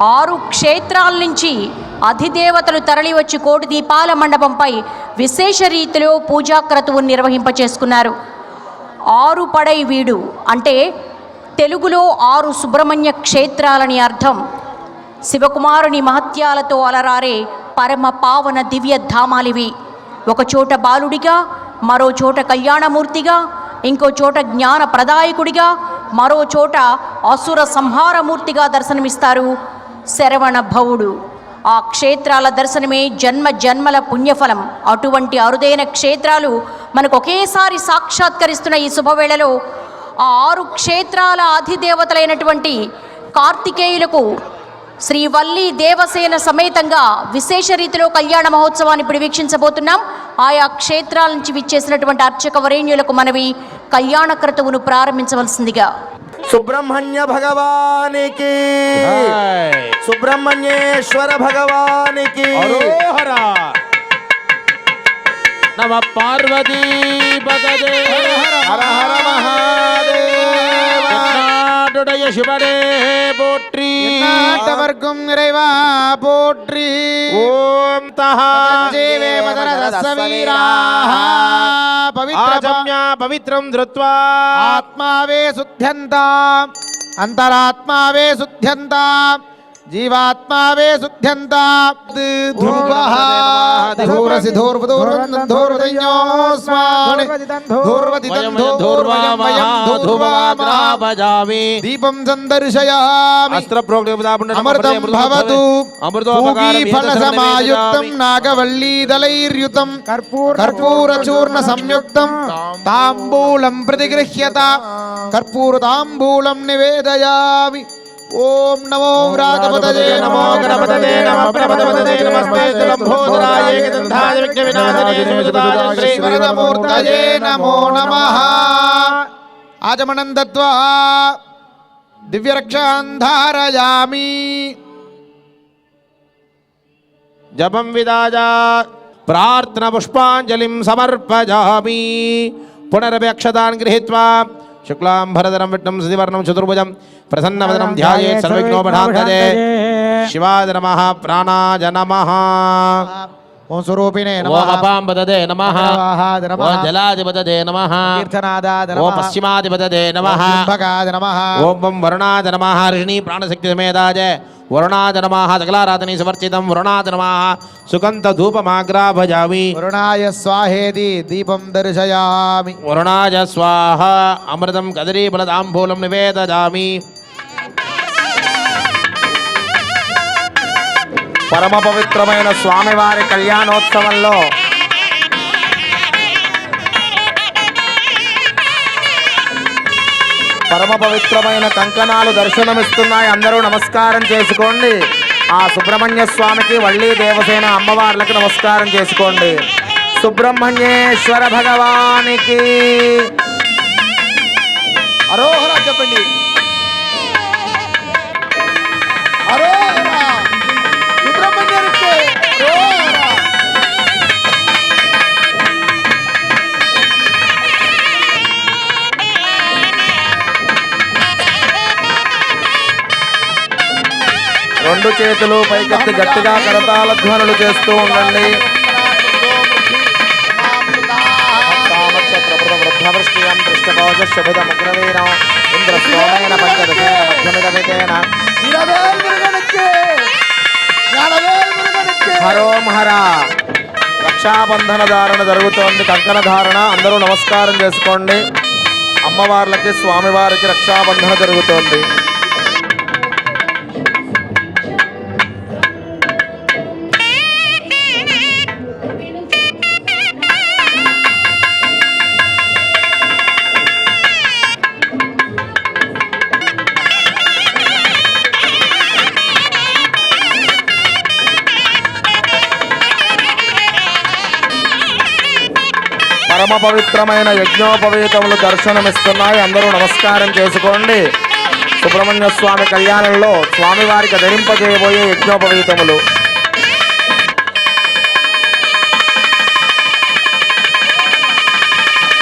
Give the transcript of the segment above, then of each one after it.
6 క్షేత్రాల నుంచి అధిదేవతలు తరలివచ్చి కోటి దీపాల మండపంపై విశేష రీతిలో పూజాక్రతువును నిర్వహింపచేసుకున్నారు. 6 పడై వీడు అంటే తెలుగులో 6 సుబ్రహ్మణ్య క్షేత్రాలని అర్థం. శివకుమారుని మహత్యాలతో అలరారే పరమ పావన దివ్య ధామాలివి. ఒక చోట బాలుడిగా, మరో చోట కళ్యాణమూర్తిగా, ఇంకో చోట జ్ఞాన ప్రదాయకుడిగా, మరో చోట అసుర సంహారమూర్తిగా దర్శనమిస్తారు శరవణ భవుడు. ఆ క్షేత్రాల దర్శనమే జన్మ జన్మల పుణ్యఫలం. అటువంటి అరుదైన క్షేత్రాలు మనకు ఒకేసారి సాక్షాత్కరిస్తున్న ఈ శుభవేళలో ఆ 6 క్షేత్రాల అధిదేవతలైనటువంటి కార్తికేయులకు శ్రీ వల్లి దేవసేన సమేతంగా విశేష రీతిలో కళ్యాణ మహోత్సవాన్ని ఇప్పుడు వీక్షించబోతున్నాం. ఆయా క్షేత్రాల నుంచి విచ్చేసినటువంటి అర్చక వరేణ్యులకు మనవి కళ్యాణ క్రతువును ప్రారంభించవలసిందిగా. సుబ్రహ్మణ్య భగవానికి, సుబ్రహ్మణ్యేశ్వర భగవానికి నమ పార్వతీ పతదే హర హర మహాదేవ శివనే పోట్రి వర్గం ఇరైవా పోట్రి. ఓం జీవే మదన రసవీరాః పవిత్రం ధృత్వా ఆత్మావే శుద్ధ్యంతాం అంతరాత్మావే శుద్ధ్యంతాం జీవాత్మావే శుద్ధ్యంతాం. దీపం సందర్శయామి. అమృతం భవతు ఫలసమాయుక్తం నాగవల్లీదలైర్యుతం కర్పూరచూర్ణ సంయుక్తం తాంబూలం ప్రతిగృహ్యత. కర్పూర తాంబూలం నివేదయామి. ఓం నమో వ్రాతపతయే నమో గణపతయే నమః ప్రపదపతయే నమస్తే లంబోదరాయ ఏకదంతాయ విఘ్న వినాశనే సుజాయ శ్రీ వరదమూర్తయే నమో నమః. ఆచమనం దత్వా దివ్యరక్షాన్ ధారయామి. జపం విదాయ ప్రార్థన పుష్పాంజలిం సమర్పయామి. పునరపి అక్షతాన్ గృహీత్వా శుక్లాం భరధరం విష్ణుం శశివర్ణం చతుర్భుజం ప్రసన్నవదనం ధ్యాయేత్ సర్వవిఘ్నోపశాంతయే. శివాయ నమః, ప్రాణాయ నమః, ఓం స్వరూపిణే నమః, ఓం అపాంబదదే నమః, ఓం జలాధిపతదే నమః, తీర్థనాదాయ ఓం నమః, పశ్చిమాధిపతదే నమః, భగాయ నమః, ఓం వం వరుణాయ నమః, ఋషిణీ ప్రాణశక్తి సమేతాయ వరుణాయ నమః, సకలారాధనీ సమర్చితం వరుణాయ నమః. సుగంధ ధూపమాగ్రాభజామి. వరుణాయ స్వాహేతి దీపం దర్శయామి. వరుణాయ స్వాహ. అమృతం కదరీఫలతాంబూలం నివేదయామి. పరమ పవిత్రమైన స్వామివారి కళ్యాణోత్సవంలో పరమ పవిత్రమైన కంకణాలు దర్శనమిస్తున్నాయి. అందరూ నమస్కారం చేసుకోండి. ఆ సుబ్రహ్మణ్య స్వామికి, వల్లి దేవసేన అమ్మవార్లకు నమస్కారం చేసుకోండి. సుబ్రహ్మణ్యేశ్వర భగవానికి అరోహర చెప్పండి. అరోహర సుబ్రహ్మణ్యానికి అరోహర. రెండు చేతులు పైకెత్తి గట్టిగా కరతాళ ధ్వనులు చేస్తూ ఉండండి. వృద్ధవృష్టియం పృష్ఠభోజశుభిదముగ్రవీరం ఇంద్రస్తోమైన పంచదశేన మధ్యమిదమితేన హరోం హర. రక్షాబంధన ధారణ జరుగుతోంది, కంకణ ధారణ. అందరూ నమస్కారం చేసుకోండి. అమ్మవార్లకి, స్వామివారికి రక్షాబంధన జరుగుతోంది. పరమ పవిత్రమైన యజ్ఞోపవీతములు దర్శనమిస్తున్నాయి. అందరూ నమస్కారం చేసుకోండి. సుబ్రహ్మణ్య స్వామి కళ్యాణంలో స్వామివారికి ధరింపజేయబోయే యజ్ఞోపవీతములు.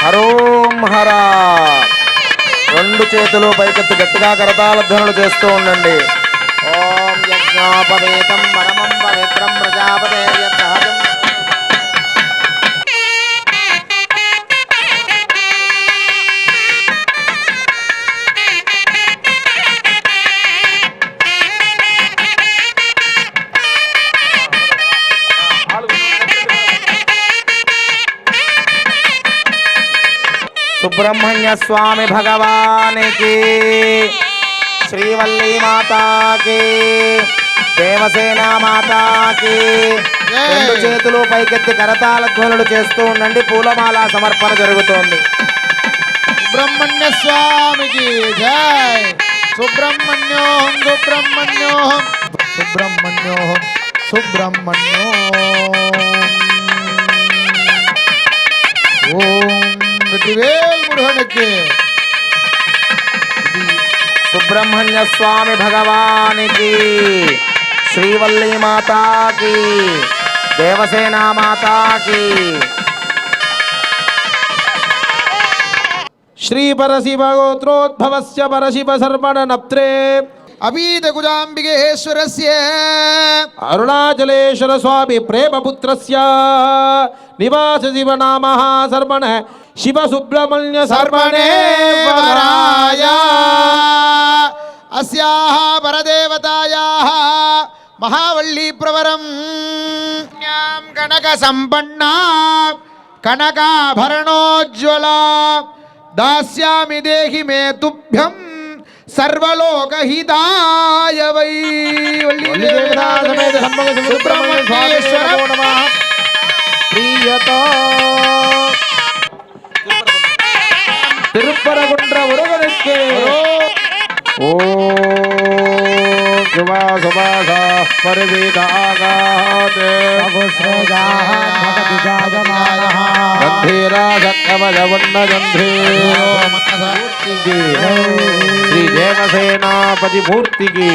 హరోం హర. రెండు చేతులు పైకెత్తి గట్టిగా కరతాళ ధ్వనులు చేస్తూ ఉండండి. ఓం యజ్ఞోపవేతం పరమం పవిత్రం ప్రజాపతే యత్సహజం సుబ్రహ్మణ్య స్వామి భగవానికి శ్రీవల్లి మాతాకి దేవసేన మాతాకి రెండు చేతులు పైకెత్తి కరతాళ ధ్వనులు చేస్తూ ఉండండి. పూలమాల సమర్పణ జరుగుతోంది. సుబ్రహ్మణ్య స్వామికి జై. సుబ్రహ్మణ్యోహం సుబ్రహ్మణ్యోహం సుబ్రహ్మణ్యోహం సుబ్రహ్మణ్యోహం. ఓం వెట్రివేల్ మురుగనుக்கு. సుబ్రహ్మణ్య స్వామి భగవానికి శ్రీవల్లి మాతాకి దేవసేన మాతాకి. శ్రీ పరశివ గోత్రోద్భవస్య పరశివ శర్మణ నప్త్రే అభీత గుజాంబికేశ్వరస్య అరుణాచలేశ్వర స్వామి ప్రేమపుత్రస్య నివాస శివనామ శర్మణ శివ సుబ్రహ్మణ్య శర్మణే వరాయ అస్యాః పరదేవతాయాః మహావల్లి ప్రవరం కనక సంపన్న కనకాభరణోజ్వల దాస్యామి దేహి మే తుభ్యం సర్వలోకహితాయ వై. సుబ్రహ్మణ్యేశ్వర ప్రియతో తిరుప్పరగుండ్ర మురుగనుக்கு ఓం శుభా శుభాసా పరివేదాగాతే గంధీరాజకమలవన్నగంధే శ్రీ దేవసేనాపతి మూర్తికి.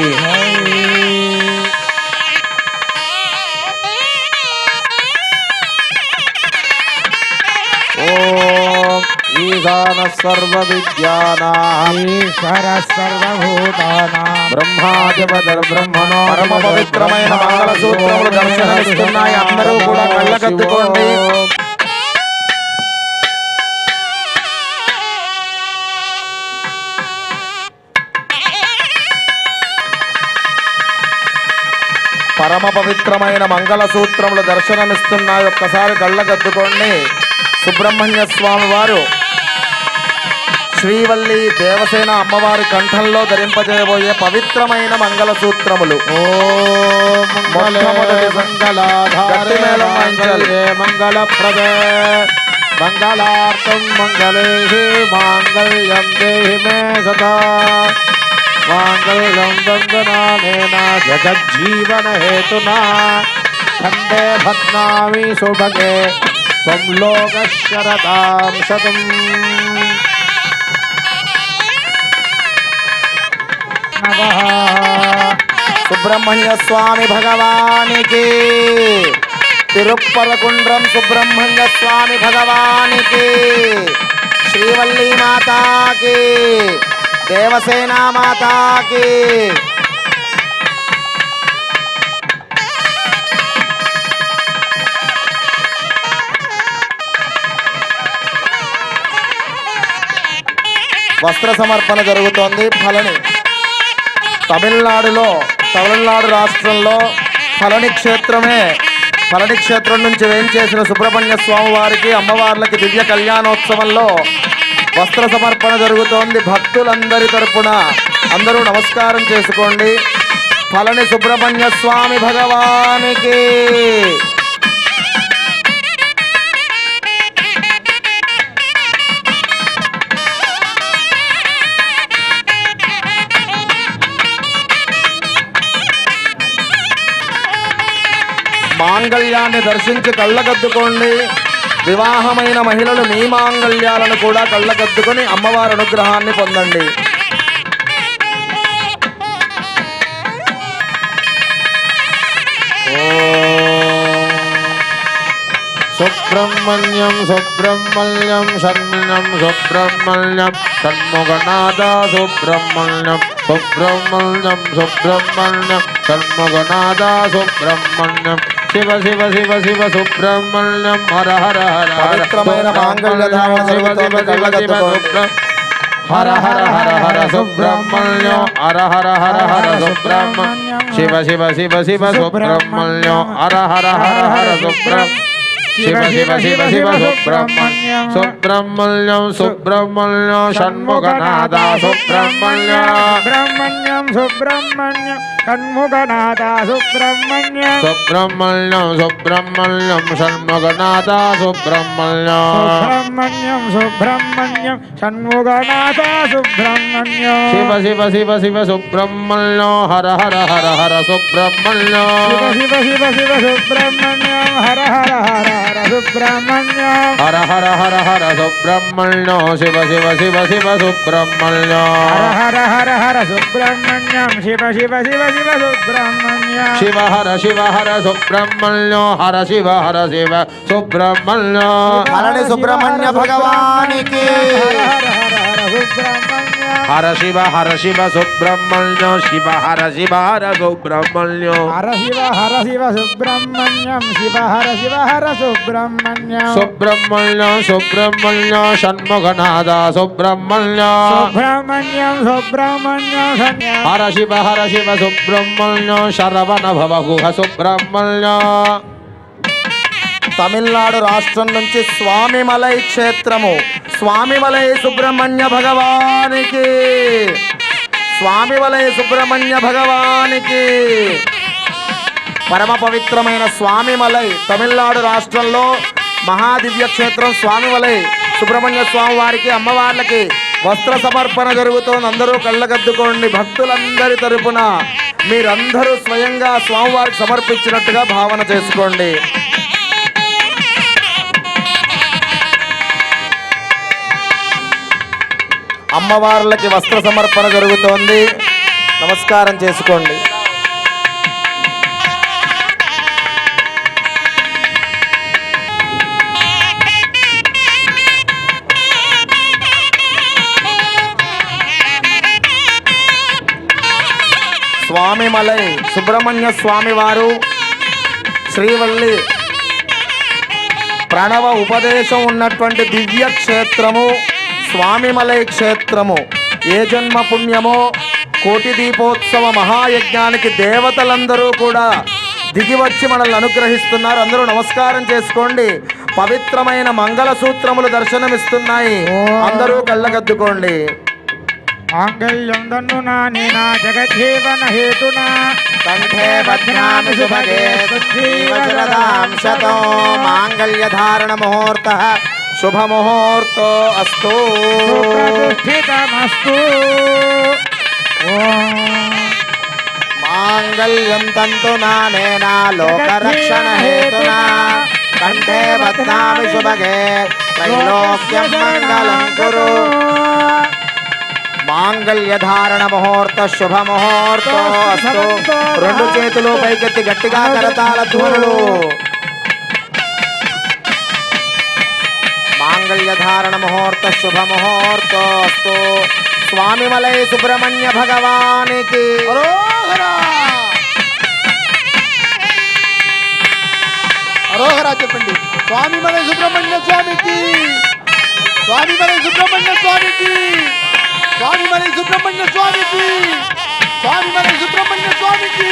ఓం ఈశాన సర్వ విద్యానాం ఈశ్వర సర్వభూతానాం బ్రహ్మాధిపతిర్ బ్రహ్మణో పరమ పవిత్రమైన మంగళ సూత్రములు దర్శనమిస్తున్నాయి. అందరూ కూడా కళ్ళకద్దుకోండి. పరమ పవిత్రమైన మంగళ సూత్రములు దర్శనమిస్తున్నాయి. ఒక్కసారి కళ్ళకద్దుకోండి. సుబ్రహ్మణ్య స్వామి వారు శ్రీవల్లి దేవసేన అమ్మవారి కంఠంలో ధరింపజేయబోయే పవిత్రమైన మంగళ సూత్రములు. మొట్టమొదటి గట్టి మేళం వాయించాలి. మంగళప్రదే మంగళార్థం మంగళేషు మాంగళ్యం దేహి మే సదా మాంగళ్యం దందనానేన జగజ్జీవన హేతునా ఖండే భగ్నామి సుభగే త్వం లోకశరదాం శతం. సుబ్రహ్మణ్య స్వామి భగవానికి తిరుప్పరకుండ్రం సుబ్రహ్మణ్య స్వామి భగవానికి శ్రీవల్లి మాతాకి దేవసేన మాతాకి. వస్త్ర సమర్పణ జరుగుతోంది. ఫలని తమిళనాడు రాష్ట్రంలో ఫలని క్షేత్రం నుంచి వేంచేసిన సుబ్రహ్మణ్య స్వామి వారికి అమ్మవార్లకి దివ్య కళ్యాణోత్సవంలో వస్త్ర సమర్పణ జరుగుతోంది. భక్తులందరి తరపున అందరూ నమస్కారం చేసుకోండి. ఫలని సుబ్రహ్మణ్య స్వామి భగవానికి. మాంగళ్యాన్ని దర్శించి కళ్ళకద్దుకోండి. వివాహమైన మహిళలు మీ మాంగళ్యాలను కూడా కళ్ళకద్దుకొని అమ్మవారి అనుగ్రహాన్ని పొందండి. సుబ్రహ్మణ్యం సుబ్రహ్మణ్యం శరణ్యం సుబ్రహ్మణ్యం షణ్ముఖనాథ సుబ్రహ్మణ్యం సుబ్రహ్మణ్యం సుబ్రహ్మణ్యం షణ్ముఖనాథ సుబ్రహ్మణ్యం శివ శివ శివ శివ సుబ్రహ్మణ్యం హర హర హర హర పవిత్రమైన మాంగళ్య ధారణ జరుగుతోంది. కళ్ళగద్దుకోండి. హర హర హర హర సుబ్రహ్మణ్యం హర హర హర హర సుబ్రహ్మణ్యం శివ శివ శివ శివ సుబ్రహ్మణ్యం హర హర హర హర సుబ్రహ్మణ్యం శివ శివ శివ శివ సుబ్రహ్మణ్యం సుబ్రహ్మణ్యం సుబ్రహ్మణ్యం షణ్ముఖనాథ సుబ్రహ్మణ్యం సుబ్రహ్మణ్యం సుబ్రహ్మణ్యం షణ్ముఖనాథ సుబ్రహ్మణ్యం సుబ్రహ్మణ్యం సుబ్రహ్మణ్యం షణ్ముఖనాథ సుబ్రహ్మణ్యం సుబ్రహ్మణ్యం సుబ్రహ్మణ్యం షణ్ముఖనాథ సుబ్రహ్మణ్యం శివ శివ శివ శివ సుబ్రహ్మణ్యం హర హర హర హర సుబ్రహ్మణ్యం శివ శివ శివ శివ సుబ్రహ్మణ్యం హర హర హర హర సుబ్రహ్మణ్యం హర హర హర హర సుబ్రహ్మణ్యం శివ శివ శివ శివ సుబ్రహ్మణ్యం హర హర హర హర సుబ్రహ్మణ్యం శివ శివ శివ శివ సుబ్రహ్మణ్యం శివ హర సుబ్రహ్మణ్యం హర శివ సుబ్రహ్మణ్యం హరణి సుబ్రహ్మణ్య భగవానికి హర శివ సుబ్రహ్మణ్యం శివ హర సుబ్రహ్మణ్యం హర శివ సుబ్రహ్మణ్యం శివ హర సుబ్రహ్మణ్యం సుబ్రహ్మణ్యం సుబ్రహ్మణ్యం షణ్ముఖనాథ సుబ్రహ్మణ్యం సుబ్రహ్మణ్యం సుబ్రహ్మణ్యం హర శివ సుబ్రహ్మణ్యం శరవణ భవగుహ సుబ్రహ్మణ్యం తమిళనాడు రాష్ట్రం నుంచి స్వామిమలై క్షేత్రము స్వామిమలై సుబ్రహ్మణ్య భగవానికి స్వామిమలై సుబ్రహ్మణ్య భగవానికి పరమ పవిత్రమైన స్వామిమలై తమిళనాడు రాష్ట్రంలో మహాదివ్య క్షేత్రం స్వామిమలై సుబ్రహ్మణ్య స్వామి వారికి అమ్మవార్లకి వస్త్ర సమర్పణ జరుగుతోంది. అందరూ కళ్ళగద్దుకోండి. భక్తులందరి తరపున మీరందరూ స్వయంగా స్వామివారికి సమర్పించినట్టుగా భావన చేసుకోండి. అమ్మవార్లకి వస్త్ర సమర్పణ జరుగుతోంది. నమస్కారం చేసుకోండి. స్వామిమలై సుబ్రహ్మణ్య స్వామి వారు శ్రీవల్లి ప్రణవ ఉపదేశం ఉన్నటువంటి దివ్య క్షేత్రము స్వామిమలై క్షేత్రము. ఏ జన్మ పుణ్యమో కోటి దీపోత్సవ మహాయజ్ఞానికి దేవతలందరూ కూడా దిగి వచ్చి మనల్ని అనుగ్రహిస్తున్నారు. అందరూ నమస్కారం చేసుకోండి. పవిత్రమైన మంగళసూత్రములు దర్శనమిస్తున్నాయి. అందరూ కళ్ళగద్దుకోండి. మాంగళ్యం దన్నునా నేనా జగజ్జీవన హేతునా కంఠే బధ్నామి శుభగే జీవశరదాం శతో మాంగళ్యధారణ ముహూర్తః శుభముహూర్తో అస్తు. సుప్రతిష్ఠితమస్తు. మాంగళ్యం తంతునా నేనా లోకరక్షణ హేతునా కంఠే బధ్నామి శుభగే త్రైలోక్యం మంగళం కురు. మాంగళ్యధారణ ముహూర్త శుభముహూర్తో అస్తు. రెండు చేతులు పైకెత్తి గట్టిగా కరతాళ ధ్వనులు. మాంగళ్యధారణ ముహూర్త శుభముహూర్తో అస్తు. స్వామిమలై సుబ్రహ్మణ్య భగవానికి అరోహరా చెప్పండి. స్వామిమలై సుబ్రహ్మణ్య స్వామికి, స్వామిమలై సుబ్రహ్మణ్య స్వామికి, స్వామిమలై సుబ్రహ్మణ్య స్వామికి, స్వామిమలై సుబ్రహ్మణ్య స్వామికి,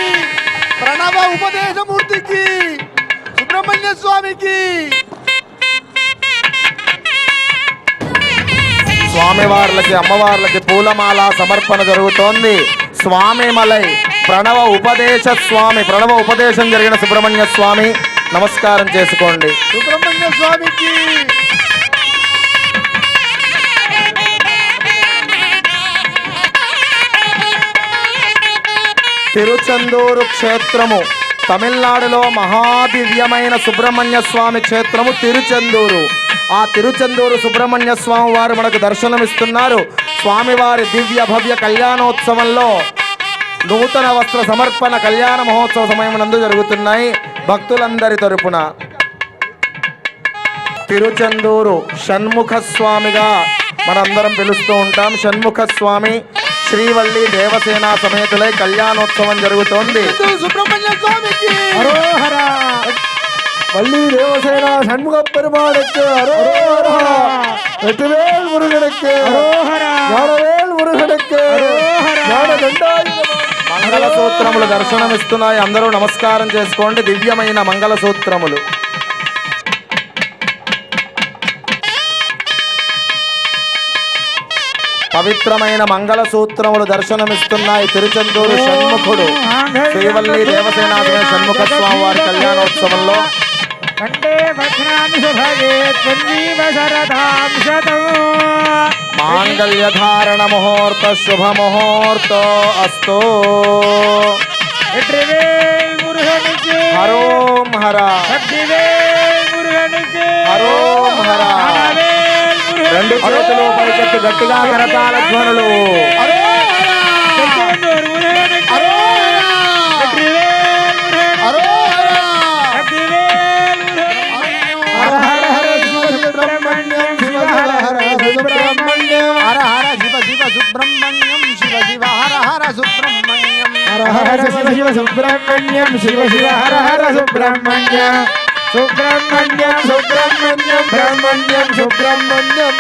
ప్రణవ ఉపదేశమూర్తికి, సుబ్రహ్మణ్య స్వామికి. స్వామివార్లకి అమ్మవార్లకి పూలమాల సమర్పణ జరుగుతోంది. స్వామిమలై ప్రణవ ఉపదేశ స్వామి, ప్రణవ ఉపదేశం జరిగిన సుబ్రహ్మణ్య స్వామి నమస్కారం చేసుకోండి. సుబ్రహ్మణ్య స్వామికి. తిరుచెందూరు క్షేత్రము తమిళనాడులో మహాదివ్యమైన సుబ్రహ్మణ్య స్వామి క్షేత్రము తిరుచెందూరు. ఆ తిరుచెందూరు సుబ్రహ్మణ్య స్వామి వారు మనకు దర్శనమిస్తున్నారు. స్వామివారి దివ్య భవ్య కళ్యాణోత్సవంలో నూతన వస్త్ర సమర్పణ కళ్యాణ మహోత్సవ సమయమునందు జరుగుతున్నాయి. భక్తులందరి తరపున తిరుచెందూరు షణ్ముఖ స్వామిగా మనందరం పిలుస్తూ ఉంటాం. షణ్ముఖ స్వామి శ్రీవల్లి దేవసేన సమేతులై కళ్యాణోత్సవం జరుగుతోంది. సుబ్రహ్మణ్య స్వామికి హరోహర வள்ளி தேவசேன சண்முக பெருமாளுக்கு அரோஹரா, வெற்றிவேல் முருகனுக்கு హరోహర ஞானவேல் முருகனுக்கு ஞானదండాయుధ మంగళసూత్రములు దర్శనమిస్తున్నాయి. అందరూ నమస్కారం చేసుకోండి. దివ్యమైన మంగళసూత్రములు. పవిత్రమైన మంగళసూత్రములు దర్శనమిస్తున్నాయి. తిరుచెందూరు షణ్ముఖుడు శ్రీవల్లి దేవసేనాథుని షణ్ముఖ స్వామి వారి కళ్యాణోత్సవంలో కంటే భద్రాన్ని సుభగే త్వన్వీవ శరదాం శతం మాంగళ్యధారణ ముహూర్త శుభ ముహూర్త అస్తు. வெற்றிவேல் முருகனுக்கு హరోం హర சக்திவேல் முருகனுக்கு హరోం హర. ஞானவேல் முருகனுக்கு రెండు చేతులు పైకెత్తి గట్టిగా కరతాళ ధ్వనులు. திருச்செந்தூர் முருகனுக்கு வெற்றிவேல் முருகனுக்கு சக்திவேல் முருகனுக்கு ஹர ஹர ஹர சுப்பிரமணியம் சிவ ஹர ஹர சுப்பிரமணியம் ஹர ஹர சிவ சிவ சுப்பிரமணியம் சிவ சிவ ஹர ஹர சுப்பிரமணியம் హర హర శివ శివ సుబ్రహ్మణ్యం శివ శివ హర హర సుబ్రహ్మణ్యం సుబ్రహ్మణ్యం సుబ్రహ్మణ్యం బ్రహ్మణ్యం సుబ్రహ్మణ్యం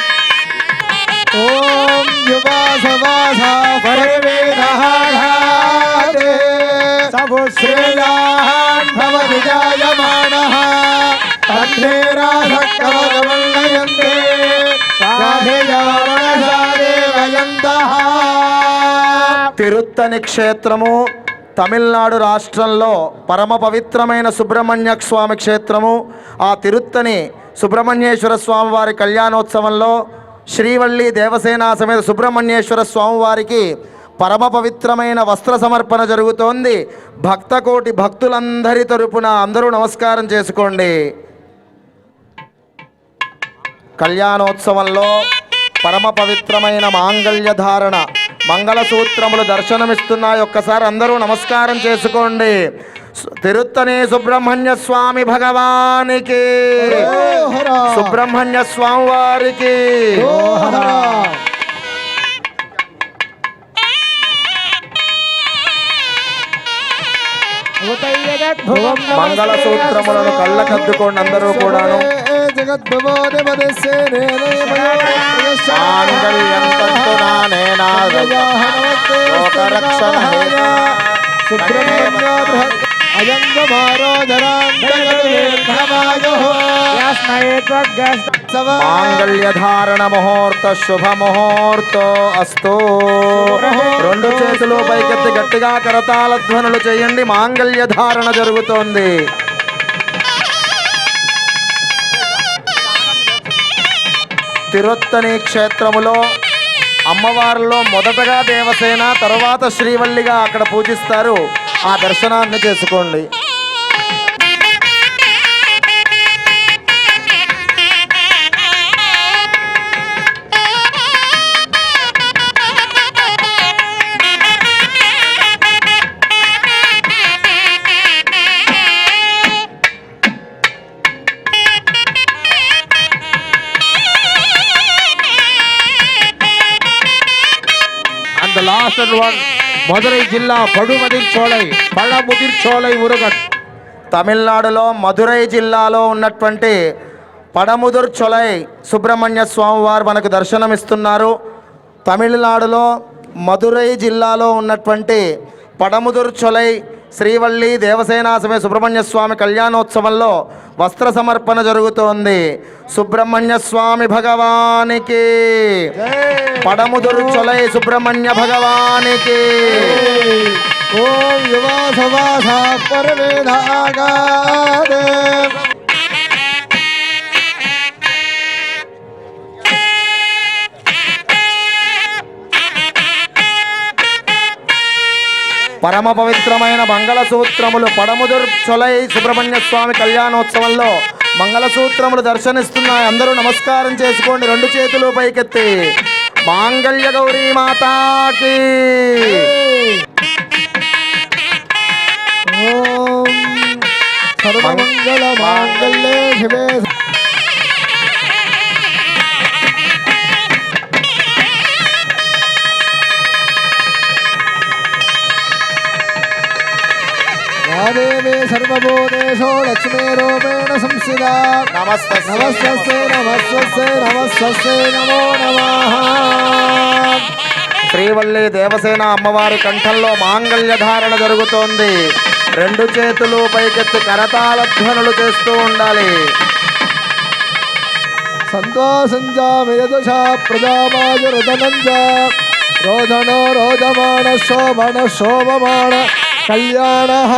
ఓం యువాసవాస పరవేదహాఘాతే శ్రేయాన్ భవతి జాయమానః తన్నే రాధకవగమన్నయంతే సాధయావనసాదేవయంతః. తిరుత్తని క్షేత్రము తమిళనాడు రాష్ట్రంలో పరమ పవిత్రమైన సుబ్రహ్మణ్య స్వామి క్షేత్రము. ఆ తిరుత్తని సుబ్రహ్మణ్యేశ్వర స్వామి వారి కళ్యాణోత్సవంలో శ్రీవల్లి దేవసేన సమేత సుబ్రహ్మణ్యేశ్వర స్వామి వారికి పరమ పవిత్రమైన వస్త్ర సమర్పణ జరుగుతోంది. భక్తకోటి భక్తులందరి తరపున అందరూ నమస్కారం చేసుకోండి. కళ్యాణోత్సవంలో పరమ పవిత్రమైన మాంగళ్య ధారణ మంగళసూత్రములు దర్శనమిస్తున్నాయి. ఒక్కసారి అందరూ నమస్కారం చేసుకోండి. తిరుత్తని సుబ్రహ్మణ్య స్వామి భగవానికి, సుబ్రహ్మణ్య స్వామి వారికి. మంగళసూత్రములను కళ్ళకద్దుకోండి అందరూ కూడాను. మాంగళ్యధారణ ముహూర్త శుభ ముహూర్త అస్తు. రెండు చేతులు పైకెత్తి గట్టిగా కరతాళ ధ్వనులు చేయండి. మాంగళ్య ధారణ జరుగుతోంది. తిరుత్తని క్షేత్రములో అమ్మవారిలో మొదటగా దేవసేన, తరువాత శ్రీవల్లిగా అక్కడ పూజిస్తారు. ఆ దర్శనాన్ని చేసుకోండి. The last one, మధురై జిల్లా పడముదిర్చోలై మురుగన్. తమిళనాడులో మధురై జిల్లాలో ఉన్నటువంటి పడముదిర్చోలై సుబ్రహ్మణ్య స్వామి వారు మనకు దర్శనమిస్తున్నారు. తమిళనాడులో మధురై జిల్లాలో ఉన్నటువంటి పడముదిర్చోలై శ్రీవల్లి దేవసేన సమేత సుబ్రహ్మణ్య స్వామి కళ్యాణోత్సవంలో వస్త్ర సమర్పణ జరుగుతోంది. సుబ్రహ్మణ్య స్వామి భగవానికి, పడముదిర్చోలై సుబ్రహ్మణ్య భగవానికి. ఓం యువాసవాస పరవేదాగాదే పరమ పవిత్రమైన మంగళసూత్రములు పడముదిర్చోలై సుబ్రహ్మణ్య స్వామి కళ్యాణోత్సవంలో మంగళసూత్రములు దర్శనిస్తున్నాయి. అందరూ నమస్కారం చేసుకోండి. రెండు చేతులు పైకెత్తి. మాంగళ్య గౌరీ మాతాకి. ఓం సర్వమంగళ మాంగళ్యే శివే या देवी सर्वभूतेषु लक्ष्मीरूपेण संस्थिता నమస్తస్యై नमस्तस्यै नमस्तस्यै नमस्तस्यै नमो नमः శ్రీవల్లి దేవసేన అమ్మవారి కంఠంలో మాంగళ్య ధారణ జరుగుతోంది. రెండు చేతులు పైకెత్తి కరతాళ ధ్వనులు చేస్తూ ఉండాలి. सन्तोषञ्जामयदुषा प्रजामायुरुदनञ्ज रोदनो रोदमान शोभन शोभमान कल्याणः